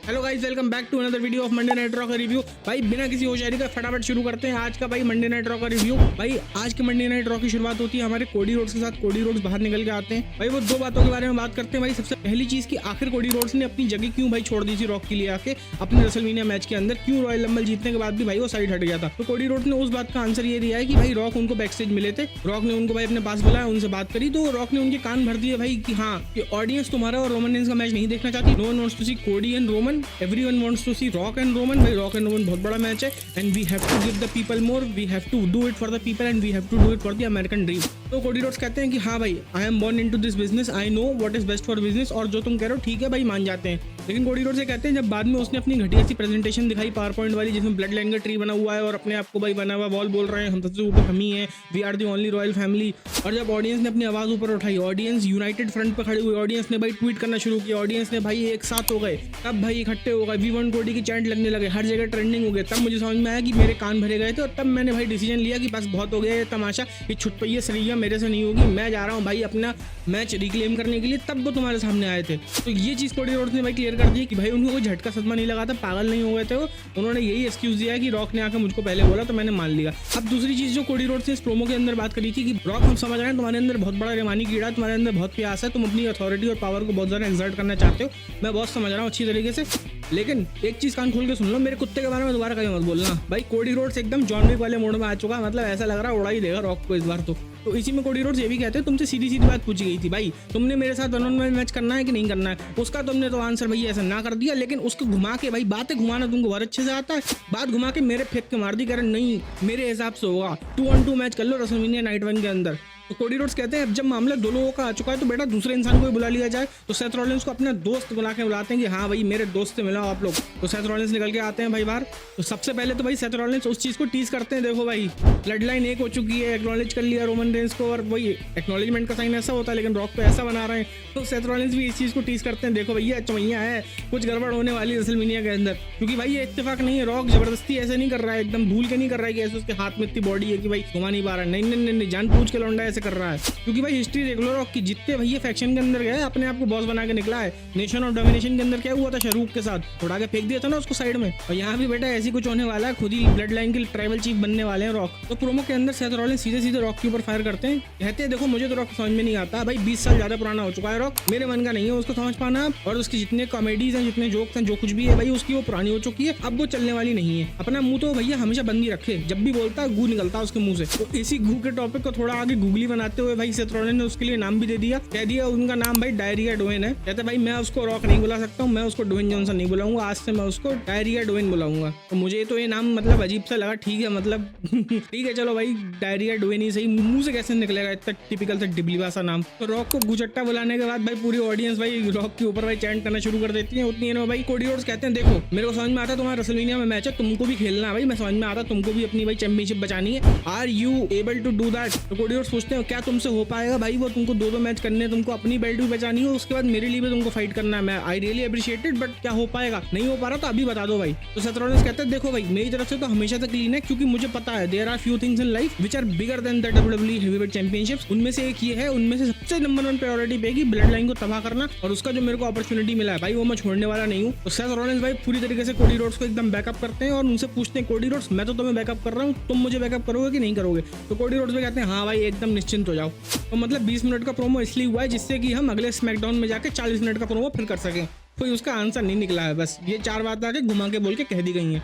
Hello guys, welcome back to another video of Monday night Raw का review. भाई बिना किसी होशियारी का फटाफट शुरू करते हैं आज का भाई मंडे नाइट रॉ का रिव्यू। भाई आज के मंडे नाइट रॉ की शुरुआत होती है हमारे कोडी रोड्स के साथ। कोडी रोड्स बाहर निकल के आते हैं। भाई वो दो बातों के बारे में बात करते हैं। भाई सबसे पहली चीज की आखिर कोडी रोड्स ने अपनी जगह क्यों भाई छोड़ दी थी रॉक के लिए आके अपने रेसलमेनिया मैच के अंदर, क्यों रॉयल रंबल जीतने के बाद भी भाई वो साइड हट गया था। तो कोडी रोड्स ने उस बात का आंसर ये दिया है कि भाई रॉक उनको बैक स्टेज मिले थे, रॉक ने उनको भाई अपने पास बुलाया, उनसे बात करी तो रॉक ने उनके कान भर दिए भाई कि हाँ कि ऑडियंस तुम्हारा और रोमन रेंस का मैच नहीं देखना चाहती। No one wants to see Cody and Roman, everyone wants to see Rock and Roman. भाई रॉक एंड रोमन बहुत बड़ा मैच है and we have to give the people more, we have to do it for the people and we have to do it for the American dream. तो Cody Rhodes कहते हैं कि हाँ भाई I am born into this business, I know what is best for business, और जो तुम कह रहे हो ठीक है भाई मान जाते हैं। लेकिन कोडी रोड्स से कहते हैं जब बाद में उसने अपनी घटिया सी प्रेजेंटेशन दिखाई पावर पॉइंट वाली जिसमें ब्लड लाइन का ट्री बना हुआ है और अपने आप को भाई बना हुआ वॉल बोल रहे हैं हम सबसे ऊपर हम ही हैं, we are the only royal family. और जब ऑडियंस ने अपनी आवाज ऊपर उठाई, ऑडियंस यूनाइटेड फ्रंट पर खड़ी हुई, ऑडियंस ने भाई ट्वीट करना शुरू किया, ऑडियंस ने भाई एक साथ हो गए, तब भाई इकट्ठे हो गए, वी वांट कोडी की चैंट लगने लगे, हर जगह ट्रेंडिंग हो गए। तब मुझे समझ में आया कि मेरे कान भरे गए थे और तब मैंने भाई डिसीजन लिया कि बस बहुत हो गया ये तमाशा, ये छुटपैया सरिया मेरे से नहीं होगी, मैं जा रहा हूँ भाई अपना मैच रिक्लेम करने के लिए। तब वो तुम्हारे सामने आए थे। तो ये चीज़ कोडी रोड्स ने भाई क्लियर कर दी कि भाई उनको कोई झटका सदमा नहीं लगा था, पागल नहीं हो गए थे वो। उन्होंने यही एक्सक्यूज दिया कि रॉक ने आकर मुझको पहले बोला तो मैंने मान लिया। अब दूसरी चीज़ जो कोडी रोड्स ने इस प्रोमो के अंदर बात करी थी कि रॉक हम समझ रहे हैं तुम्हारे अंदर बहुत बड़ा रेमानी कीड़ा, तुम्हारे अंदर बहुत प्यास है, तुम अपनी अथॉरिटी और पावर को बहुत ज़्यादा एक्सर्ट करना चाहते हो, मैं बहुत समझ रहा हूँ अच्छी तरीके से। लेकिन एक चीज कान खोल के सुन लो, मेरे कुत्ते के बारे में दोबारा कभी मत बोलना। भाई कोडी रोड्स एकदम जॉन विक वाले मोड में आ चुका है, मतलब ऐसा लग रहा है उड़ा ही देगा रॉक को इस बार। तो इसी में कोडी रोड्स ये भी कहते हैं तुमसे सीधी सीधी बात पूछी गई थी, भाई तुमने मेरे साथ वन ऑन वन मैच करना है कि नहीं करना है, उसका तुमने तो आंसर भाई ऐसा ना कर दिया। लेकिन उसको घुमा के भाई बातें घुमाना तुमको बहुत अच्छे से आता है, बात घुमा के मेरे फेंक के मार दी, कह रहे नहीं मेरे हिसाब से होगा 2-on-2 मैच कर लो रेसलमेनिया नाइट 1 के अंदर। तो कोडी रोड्स कहते हैं अब जब मामला दो लोगों का आ चुका है तो बेटा दूसरे इंसान को भी बुला लिया जाए। तो सेथ रॉलिंस को अपना दोस्त बुला के बुलाते हैं कि हाँ भाई मेरे दोस्त से मिलाओ आप लोग। तो सेथ रॉलिंस निकल के आते हैं भाई बाहर। तो सबसे पहले तो भाई सेथ रॉलिंस उस चीज़ को टीज करते हैं, देखो भाई ब्लड लाइन एक हो चुकी है, एक्नॉलेज कर लिया रोमन रेंस को, और वही एक्नॉलेजमेंट का साइन ऐसा होता है लेकिन रॉक को ऐसा बना रहे हैं। तो सेथ रॉलिंस भी इस चीज़ को टीज करते हैं, देखो भैया चमैया है, कुछ गड़बड़ होने वाली रेसलमेनिया के अंदर, क्योंकि भाई ये इत्तेफाक नहीं है, रॉक जबरदस्ती ऐसे नहीं कर रहा है, एकदम भूल के नहीं कर रहा है कि ऐसे उसके हाथ में इतनी बॉडी है कि भाई घुमा नहीं पा रहा है, नहीं नहीं नहीं, जान पूछ के लौंडा ऐसे कर रहा है। क्योंकि भाई हिस्ट्री देख लो रॉक की, जितने भैया फैक्शन के अंदर गए अपने आप को बॉस बना के निकला है। नेशन ऑफ डोमिनेशन के अंदर क्या हुआ था, शाहरुख के साथ उड़ा के फेंक दिया था ना उसको साइड में, और यहाँ भी बेटा ऐसी कुछ होने वाला है, खुद ही ब्लड लाइन के ट्राइबल चीफ बनने वाले हैं रॉक। तो प्रोमो के अंदर सेथ रॉलिंस सीधे सीधे रॉक के ऊपर फायर करते हैं, कहते हैं देखो मुझे तो रॉक समझ में नहीं आता भाई, 20 साल ज्यादा पुराना हो चुका है रॉक, मेरे मन का नहीं है उसको समझ पाना, और उसकी जितने कॉमेडीज हैं, जितने जोक्स हैं, जो कुछ भी है भाई उसकी वो पुरानी हो चुकी है, अब वो चलने वाली नहीं है। अपना मुंह तो भैया हमेशा बंद ही रखे, जब भी बोलता है गू निकलता है उसके मुंह से। तो इसी गू के टॉपिक को थोड़ा आगे गूगली बनाते हुए भाई सेथ रॉलिंस ने उसके लिए नाम भी दे दिया, कह दिया उनका नाम भाई डायरिया डोएन है। कहते भाई मैं उसको रॉक नहीं बुला सकता हूँ, मैं उसको डोएन जॉनसन नहीं बुलाऊंगा, आज से मैं उसको डायरिया डोएन बुलाऊंगा। तो मुझे तो ये नाम मतलब अजीब सा लगा, ठीक है मतलब ठीक है चलो भाई डायरिया डोएन ही सही, मुंह से कैसे निकलेगा इतना टिपिकल से डिबलीवा सा नाम। तो रॉक को गुचट्टा बुलाने के बाद भाई पूरी ऑडियंस भाई रॉक के ऊपर भाई चैंट करना शुरू कर देती है। उतनी है भाई कोडी रोड्स कहते हैं देखो मेरे को समझ में आता है तुम्हारा रेसलमेनिया में मैच है, तुमको भी खेलना है भाई, मैं समझ में आता है तुमको भी अपनी भाई चैंपियनशिप बचानी है, are you able to do that. तो कोडी रोड्स पूछते हैं क्या तुमसे हो पाएगा भाई, वो तुमको 2-2 मैच करने, तुमको अपनी बेल्ट भी बचानी है, उसके बाद मेरे लिए भी तुमको फाइट करना है, मैं I really appreciate it, but क्या हो पाएगा, नहीं हो पा रहा तो अभी बता दो भाई। तो सेथ रॉलिंस कहते हैं देखो भाई मेरी तरफ से तो हमेशा से क्लीन है, क्योंकि मुझे पता है there are few things in life which are bigger than the WWE heavyweight championships, उनमें से एक ये है, उनमें से सबसे नंबर 1 प्रायोरिटी पे कि ब्लड लाइन को तबाह करना, और उसका जो मेरे को अपॉर्चुनिटी मिला है भाई वो मैं छोड़ने वाला नहीं हूँ। तो सेथ रॉलिंस भाई पूरी तरीके से कोडी रोड्स को एकदम बैकअप करते हैं और उनसे पूछते हैं कोडी रोड्स मैं तो तुम्हें बैकअप कर रहा हूँ, तुम मुझे बैकअप करोगे कि नहीं करोगे। तो कोडी रोड्स भी कहते हैं हाँ भाई एकदम निश्चिंत हो जाओ। तो मतलब 20 मिनट का प्रोमो इसलिए हुआ है जिससे कि हम अगले स्मैकडाउन में जाके 40 मिनट का प्रोमो फिर कर सकें। कोई उसका आंसर नहीं निकला है, बस ये 4 बातें आके घुमा के बोल के कह दी गई हैं।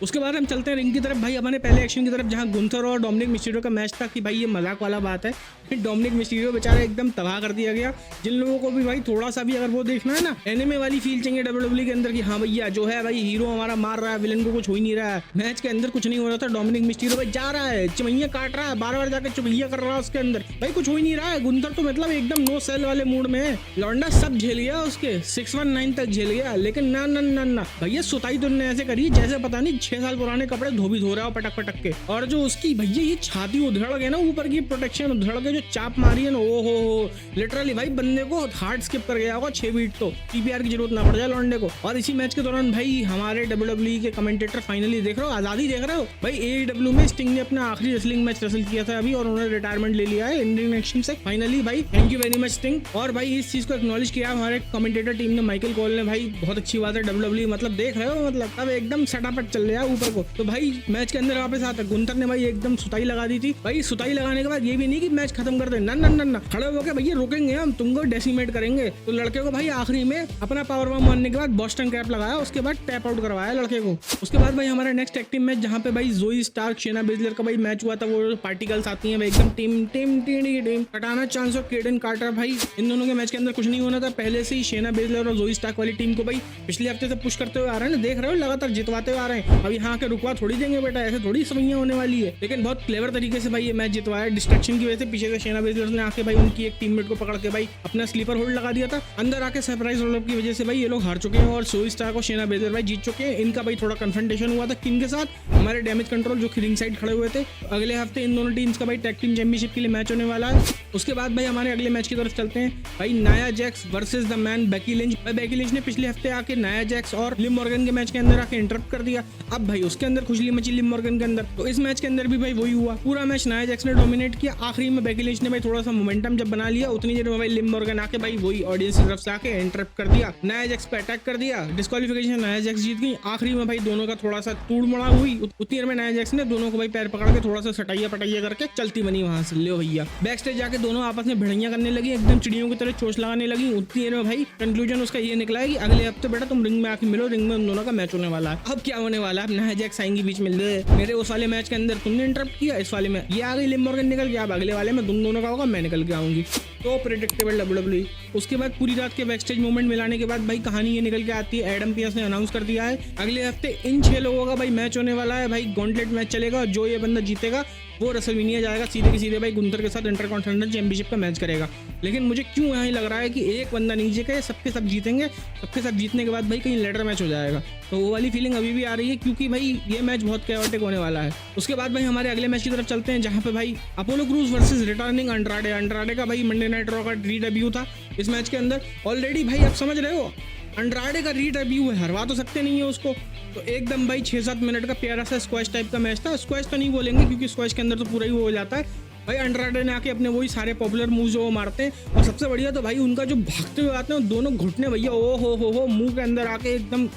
उसके बाद हम चलते हैं रिंग की तरफ भाई, हमारे पहले एक्शन की तरफ जहां गुंथर और डोमिनिक मिस्टीरियो का मैच था कि भाई ये मजाक वाला बात है, डोमिनिक मिस्टीरियो बेचारा एकदम तबाह कर दिया गया। जिन लोगों को भी भाई थोड़ा सा भी अगर वो देखना है ना एनिमे वाली फील चाहिए WWE के अंदर कि हाँ भैया जो है भाई हीरो हमारा मार रहा है, विलन को कुछ हो ही नहीं रहा है, मैच के अंदर कुछ नहीं हो रहा था, डोमिनिक मिस्टीरियो भाई जा रहा है चमैया काट रहा है, बार-बार जाकर चमैया कर रहा है उसके अंदर, भाई कुछ हो ही नहीं रहा है। गुंथर तो मतलब एकदम नो सेल वाले मूड में है, लौंडा सब झेल गया उसके 619 तक झेल गया, लेकिन ना ना ना ना भैया सुताई तुमने ऐसे करी जैसे पता नहीं 6 साल पुराने कपड़े धो रहा हो पटक पटक के। और जो उसकी भैया ये छाती उधड़ गए ना, ऊपर की प्रोटेक्शन उधड़ के जो चाप मारी है ना, ओ हो लिटरली भाई बंदे को हार्ट स्किप कर गया होगा 6 बीट, तो पीपीआर की जरूरत ना पड़ जाए लौंडे को। और इसी मैच के दौरान भाई हमारे WWE के कमेंटेटर फाइनली देख रहे हो, आजादी देख रहे हो भाई। AEW में स्टिंग ने अपना आखिरी रेसलिंग मैच रेसल किया था अभी, और उन्होंने रिटायरमेंट ले लिया है इंडियन एक्शन से फाइनली भाई। Thank you very much sting. और भाई इस चीज को एक्नॉलेज किया हमारे कमेंटेटर टीम ने, माइकल कॉल ने, भाई बहुत अच्छी बात है। WWE मतलब देख रहे हो, मतलब अब एकदम सटापट चल रहा है ऊपर को। तो भाई मैच के अंदर वापस आता गुंतर ने भाई एकदम सुताई लगा दी थी भाई। सुताई लगाने के बाद ये भी नहीं कि मैच खत्म कर दे, ना ना ना ना, खड़े होकर भैया रुकेंगे हम, तुमको डेसिमेट करेंगे। तो लड़के को भाई आखिरी में अपना पावर बम मारने के बाद बॉस्टन कैप लगाया, उसके बाद टैप आउट करवाया लड़के को। उसके बाद भाई हमारा नेक्स्ट एक्टिव मैच जहाँ पे भाई जोई स्टार्क शेना बेजलर का भाई मैच हुआ था। वो पार्टिकल्स आती हैं भाई एकदम टीम कटाना चांस और केडन कार्टर, भाई इन दोनों के मैच के अंदर कुछ नहीं होना था। पहले से ही शेना बेजलर और जोई स्टार्क वाली टीम को भाई पिछले हफ्ते से पुश करते हुए आ रहे हैं, देख रहे हो लगातार जितवाते हुए आ रहे हैं। अब यहाँ के रुकवा थोड़ी देंगे बेटा, ऐसे थोड़ी सवैयां होने वाली है। लेकिन बहुत क्लेवर तरीके से भाई ये मैच जितवाया, डिस्ट्रैक्शन की वजह से पीछे से शेना बेजलर ने आके भाई उनकी एक टीममेट को पकड़ के भाई अपना स्लीपर होल्ड लगा दिया था। अंदर आके सरप्राइज रोल अप की वजह से भाई ये लोग हार चुके हैं और जोई स्टार्क और शेना बेजलर भाई जीत चुके हैं। इनका भाई थोड़ा कन्फ्रंटेशन हुआ था किंग के साथ, हमारे डैमेज कंट्रोल जो रिंग साइड खड़े हुए थे। अगले हफ्ते इन दोनों टीम्स का भाई टैग टीम चैंपियनशिप के लिए मैच होने वाला है। उसके बाद भाई हमारे अगले मैच की तरफ चलते हैं भाई, Nia Jax versus the man Becky Lynch. Becky Lynch ने पिछले हफ्ते आके नाया जैक्स और लिम मॉर्गन के मैच के अंदर आके इंटरप्ट कर दिया। अब भाई उसके अंदर खुजली मची लिम मॉर्गन के अंदर, तो इस मैच के अंदर भी भाई वही हुआ। पूरा मैच नाया जैक्स ने डोमिनेट किया, आखिरी में बेकी लिंच ने भाई थोड़ा सा मोमेंटम जब बना लिया, उतनी देर में भाई लिम मॉर्गन आके भाई वही ऑडियंस की तरफ से आके इंटरप्ट कर दिया, नाया जैक्स पे अटैक कर दिया, डिस्क्वालिफिकेशन नाया जैक्स जीत गई। आखिरी में भाई दोनों का थोड़ा सा तूड़ मुड़ा हुई, उतनी देर में नाया जैक्स ने दोनों को भाई पैर पकड़ के थोड़ा सा सटाइया पटाइया करके चलती बनी वहां से। ले भैया बैक स्टेज जाके दोनों आपस में भिड़ियां करने लगी, एकदम चिड़ियों की तरह चोच लगाने लगी। उतनी देर में भाई कंक्लूजन उसका ये निकला है कि अगले हफ्ते बेटा तुम रिंग में आके मिलो, रिंग में उन दोनों का मैच होने वाला है। अब क्या होने वाला है, नाया जैक्स आएंगी बीच में, मेरे उस वाले मैच के अंदर तुमने इंटरप्ट किया, इस वाले में ये आ गई लिम मॉर्गन निकल के, अब अगले वाले में तुम दोनों का होगा, मैं निकल के आऊंगी। तो प्रेडिक्टेबल WWE। उसके बाद पूरी रात के बैक स्टेज मूवमेंट मिलाने के बाद भाई कहानी ये निकल के आती है, एडम पियर्स ने अनाउंस कर दिया है अगले हफ्ते इन 6 लोगों का भाई मैच होने वाला है। भाई गॉन्टलेट मैच चलेगा और जो ये बंदा जीतेगा वो रेसलमेनिया जाएगा सीधे के सीधे भाई गुंतर के साथ इंटरकॉन्टिनेंटल चैंपियनशिप का मैच करेगा। लेकिन मुझे क्यों यहाँ लग रहा है कि एक बंदा नहीं जीतेगा, सबके सब जीतेंगे, सबके सब जीतने के बाद भाई कहीं लेडर मैच हो जाएगा। तो वो वाली फीलिंग अभी भी आ रही है क्योंकि भाई ये मैच बहुत कैओटिक होने वाला है। उसके बाद भाई हमारे अगले मैच की तरफ चलते हैं जहाँ पे भाई अपोलो क्रूज वर्सेस रिटर्निंग अंड्राडे का भाई मंडे नाइट रॉ का रीडेब्यू था। इस मैच के अंदर ऑलरेडी भाई आप समझ रहे हो अंड्राडे का रीडेब्यू है, हरवा तो सकते नहीं है उसको। तो एकदम भाई 6-7 मिनट का प्यारा सा स्क्वैश टाइप का मैच था। स्क्वैश तो नहीं बोलेंगे क्योंकि स्क्वैश के अंदर तो पूरा ही वो हो जाता है। भाई अंड्राडे ने आके अपने वही सारे पॉपुलर मूव जो वो मारते हैं, और सबसे बढ़िया तो भाई उनका जो भागते हुए आते हैं दोनों घुटने भैया ओ हो मुंह के अंदर आके एकदम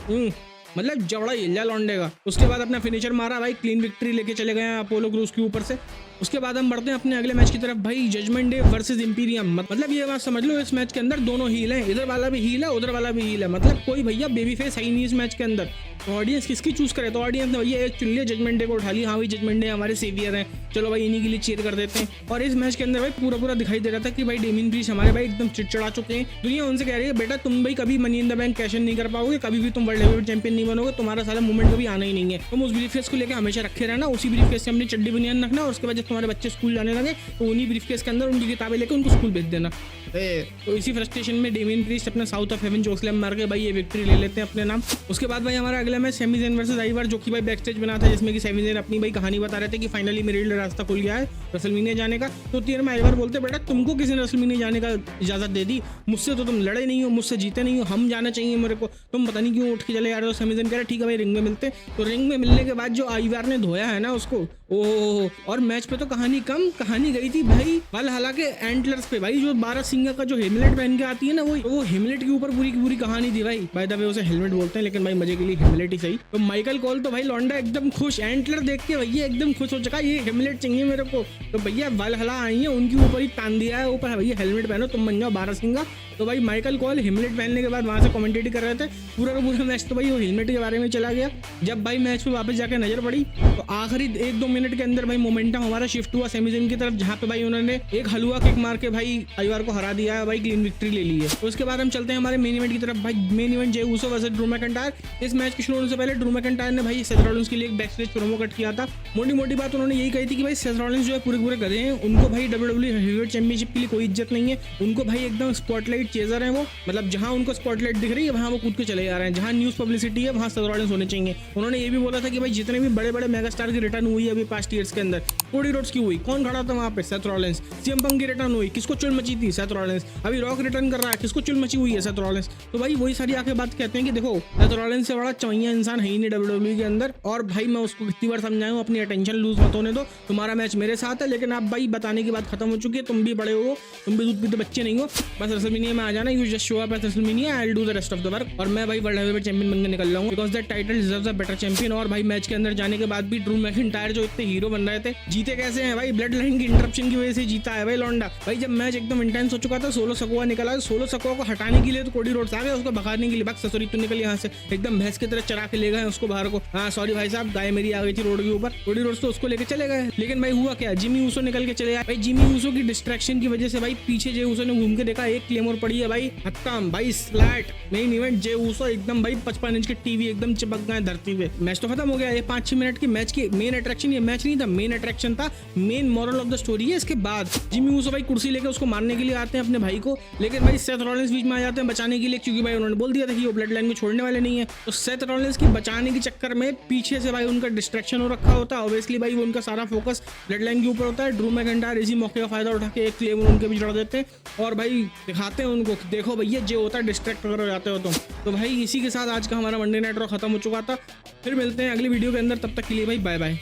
मतलब जबड़ा हिल लौंडे का। उसके बाद अपना फिनिशर मारा भाई, क्लीन विक्ट्री लेके चले गए अपोलो क्रूज के ऊपर से। उसके बाद हम बढ़ते हैं अपने अगले मैच की तरफ भाई, जजमेंट डे वर्सेस इंपीरियम। मतलब ये बात समझ लो इस मैच के अंदर दोनों हील हैं, इधर वाला भी हील है उधर वाला भी हील है, मतलब कोई भैया बेबी फेस है ही नहीं इस मैच के अंदर। तो ऑडियंस किसकी चूज करे, तो ऑडियंस ने भैया एक चुन लिया जजमेंट डे को उठा ली, हाँ भाई जजमेंट डे हमारे सेवियर हैं, चलो भाई इन्हीं के लिए चीयर कर देते हैं। और इस मैच के अंदर भाई पूरा दिखाई दे रहा था कि भाई डेमियन प्रीस्ट हमारे भाई एकदम चिड़चिड़ा चुके हैं। दुनिया उनसे कह रही है बेटा तुम भाई कभी money in the bank cash in नहीं कर पाओगे, कभी भी तुम वर्ल्ड हेवीवेट चैंपियन नहीं बनोगे, तुम्हारा सारा मूवमेंट कभी आना ही नहीं है। तुम उस ब्रीफकेस को लेकर हमेशा रखे रहना, उसी ब्रीफकेस से अपनी चड्डी बनियान रखना, और उसके बाद जब तुम्हारे बच्चे स्कूल जाने लगे तो उन्हीं ब्रीफकेस के अंदर उनकी किताबें लेकर उनको स्कूल भेज देना। तो इसी फ्रस्ट्रेशन में डेमियन प्रीस्ट अपना साउथ ऑफ हेवन चोकस्लैम मार के भाई ये विक्ट्री ले लेते हैं अपने नाम। उसके बाद भाई हमारा अगला match Sami Zayn versus Ivar, जो कि भाई बैक स्टेज बना था, जिसमें कि सैमी ज़ेन अपनी भाई कहानी बता रहे थे कि फाइनली मेरे लिए रास्ता खुल गया है रेसलमेनिया जाने का। तो तीर में आइवर बोलते बेटा तुमको किसी ने रेसलमेनिया जाने का इजाजत दे दी, मुझसे तो तुम लड़े नहीं हो, मुझसे जीते नहीं हो, हम जाना चाहिए मेरे को, तुम पता नहीं क्यों उठ के चले आ रहे हो। सैमी ज़ेन कह रहा ठीक है भाई रिंग में मिलते। तो रिंग में मिलने के बाद जो आइवर ने धोया है ना उसको, ओह, और मैच पे तो कहानी कम, कहानी गई थी भाई वालहल्ला के एंटलर्स पे। भाई जो 12 सिंगा का जो हेमलेट पहन के आती है ना, वो हेमलेट के ऊपर पूरी की पूरी कहानी थी भाई। बाय द वे उसे हेलमेट बोलते हैं लेकिन भाई मजे के लिए हेमलेट ही सही। तो माइकल कॉल तो भाई लौंडा एकदम खुश, एंटलर देख के भैया एकदम खुश हो चुका, ये हेमलेट चाहिए मेरे को। तो भैया वालहल्ला आई है उनके ऊपर ही तान दिया है ऊपर, भैया हेलमेट पहनो तुम बन जाओ 12 सिंगा। तो भाई माइकल कॉल हेमलेट पहनने के बाद वहां से कमेंटेट कर रहे थे पूरा का पूरा मैच, तो भाई वो हेलमेट के बारे में चला गया। जब भाई मैच पे वापस जाकर नजर पड़ी तो आखिरी 1-2 मिनट के अंदर भाई मोमेंटम हमारा शिफ्ट हुआ सैमी ज़ेन की तरफ, जहाँ पे भाई उन्होंने एक हलवा किक मार के भाई आइवर को हरा दिया है, भाई क्लीन विक्ट्री ले ली है। तो उसके बाद हम चलते हैं हमारे मेन इवेंट की तरफ भाई, मेन इवेंट जे उसो वर्सेस ड्रू मैकिंटायर। इस मैच की एक्चुअली उनसे पहले ड्रू मैकिंटायर ने भाई सेथ रॉलिंस के लिए एक बैक स्टेज प्रोमो कट किया था। मोटी बात उन्होंने यही कही थी कि भाई सेथ रॉलिंस जो है पूरे गधे हैं, उनको भाई WWE हेवीवेट चैंपियनशिप के लिए कोई इज्जत नहीं है, उनको भाई एकदम स्पॉटलाइट चेजर है वो, मतलब जहां उनको स्पॉटलाइट दिख रही है वहां वो कूद के चले जा रहे हैं, जहां न्यूज पब्लिसिटी है वहां सेथ रॉलिंस होने चाहिए। उन्होंने ये भी बोला था कि भाई जितने भी बड़े मेगा स्टार की रिटर्न हुई है अभी पास्ट ईयर्स के अंदर, कोडी रोड्स की हुई, कौन खड़ा था वहां पे? Seth Rollins. सीएम पंक की रिटर्न हुई, किसको चुल मची थी? Seth Rollins. अभी रॉक रिटर्न कर रहा है, किसको चुल मची हुई है? Seth Rollins. तो भाई वही सारी आके बात कहते हैं कि देखो सेथ रॉलिंस से बड़ा चौइया इंसान है ही नहीं WWE के अंदर। और भाई मैं उसको कितनी बार समझाऊं अपनी अटेंशन लूज मत होने दो, तुम्हारा मैच मेरे साथ है, लेकिन आप भाई बताने की बात खत्म हो चुकी है, तुम भी बड़े हो, तुम भी दूध पीते बच्चे नहीं हो, बस रेसलमेनिया में आ जाना, you just show up at WrestleMania, I will do the rest of the work. और मैं भाई वर्ल्ड हेवीवेट चैंपियन बनकर निकल रहा हूं, because that title deserves a better champion. और भाई मैच के अंदर जाने के बाद भी ड्रू मैकिंटायर जो इतने हीरो बन रहे थे, जीते कैसे हैं भाई? ब्लड लाइन की इंटरप्शन की वजह से जीता है भाई लौंडा। भाई जब मैच एकदम इंटेंस हो चुका था, सोलो सकोआ निकला, सोलो सकोआ को हटाने के लिए तो कोडी रोड्स आ गए, उसको भगाने के लिए बक ससुरी तो निकल यहाँ से एकदम भैंस की तरह चरा के ले गए उसको बाहर को। हाँ सॉरी भाई साहब, गाय मेरी आ गई थी रोड के ऊपर, कोडी रोड्स तो उसको लेके चले गए। लेकिन भाई हुआ क्या? जिमी ऊसो निकल के चले आए भाई। जिमी ऊसो की डिस्ट्रैक्शन की वजह से भाई पीछे जे ऊसो ने घूम के देखा, एक क्लेमोर पड़ी है भाई, खत्म भाई, slate. Main event Jey Uso एकदम भाई 55 इंच की टीवी एकदम चिपक गए धरती पे। मैच तो खत्म हो गया। ये 5-6 मिनट की मैच की मेन अट्रैक्शन, ये मैच नहीं था, मेन अट्रैक्शन था, main moral of the story है। इसके बाद जिमी ऊसो भाई कुर्सी लेके उसको मारने के लिए आते हैं अपने भाई को, लेकिन भाई सेथ रॉलिंस बीच में आ जाते हैं बचाने के लिए, क्योंकि भाई उन्होंने बोल दिया था कि वो ब्लड लाइन को छोड़ने वाले नहीं है। तो सेथ रॉलिंस की बचाने के चक्कर में पीछे से भाई उनका डिस्ट्रैक्शन हो रखा होता है, ऑब्वियसली भाई वो उनका सारा फोकस ब्लड लाइन के ऊपर होता है। ड्रू मैकिंटायर इसी मौके का फायदा उठा के एक क्लेमर उनके बीच लड़ देते हैं और भाई दिखाते हैं उनको, देखो भैया जो होता है डिस्ट्रैक्ट अगर हो जाते हो तुम। तो भाई इसी के साथ आज का हमारा मंडे नाइट रॉ खत्म हो चुका था। फिर मिलते हैं अगली वीडियो के अंदर, तब तक के लिए भाई बाय बाय।